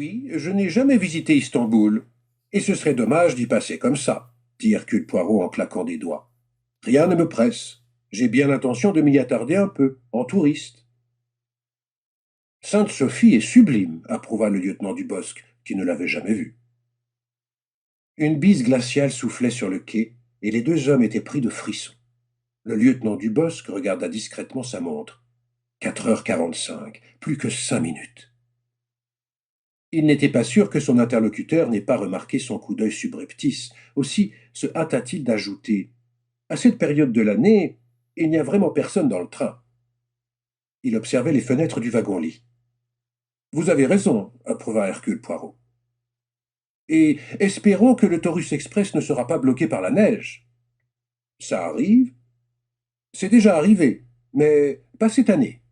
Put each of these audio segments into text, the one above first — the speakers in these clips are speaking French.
oui, je n'ai jamais visité Istanbul, et ce serait dommage d'y passer comme ça, dit Hercule Poirot en claquant des doigts. Rien ne me presse. J'ai bien l'intention de m'y attarder un peu, en touriste. Sainte-Sophie est sublime, approuva le lieutenant du Bosc, qui ne l'avait jamais vue. Une bise glaciale soufflait sur le quai, et les deux hommes étaient pris de frissons. Le lieutenant du Bosc regarda discrètement sa montre. 4h45, plus que 5 minutes. Il n'était pas sûr que son interlocuteur n'ait pas remarqué son coup d'œil subreptice. Aussi se hâta-t-il d'ajouter « À cette période de l'année, il n'y a vraiment personne dans le train. » Il observait les fenêtres du wagon-lit. « Vous avez raison, » approuva Hercule Poirot. « Et espérons que le Taurus Express ne sera pas bloqué par la neige. »« Ça arrive. C'est déjà arrivé, mais pas cette année. »«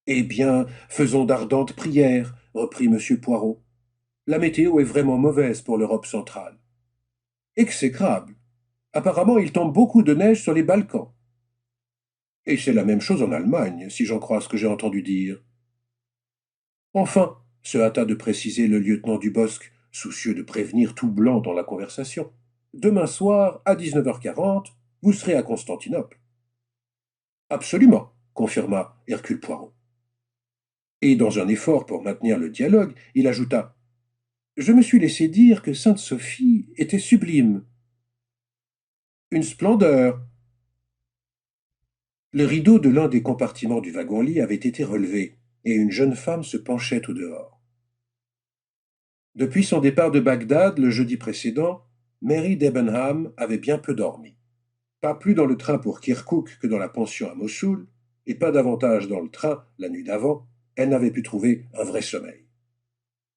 Eh bien, faisons d'ardentes prières, » reprit M. Poirot. « La météo est vraiment mauvaise pour l'Europe centrale. »« Exécrable. Apparemment, il tombe beaucoup de neige sur les Balkans. »« Et c'est la même chose en Allemagne, si j'en crois ce que j'ai entendu dire. »« Enfin, » se hâta de préciser le lieutenant du Bosc, soucieux de prévenir tout blanc dans la conversation, « demain soir, à 19h40, vous serez à Constantinople. »« Absolument, » confirma Hercule Poirot. Et dans un effort pour maintenir le dialogue, il ajouta « Je me suis laissé dire que Sainte-Sophie était sublime. »« Une splendeur. » Le rideau de l'un des compartiments du wagon-lit avait été relevé, et une jeune femme se penchait au dehors. Depuis son départ de Bagdad le jeudi précédent, Mary Debenham avait bien peu dormi. Pas plus dans le train pour Kirkouk que dans la pension à Mossoul, et pas davantage dans le train la nuit d'avant, elle n'avait pu trouver un vrai sommeil.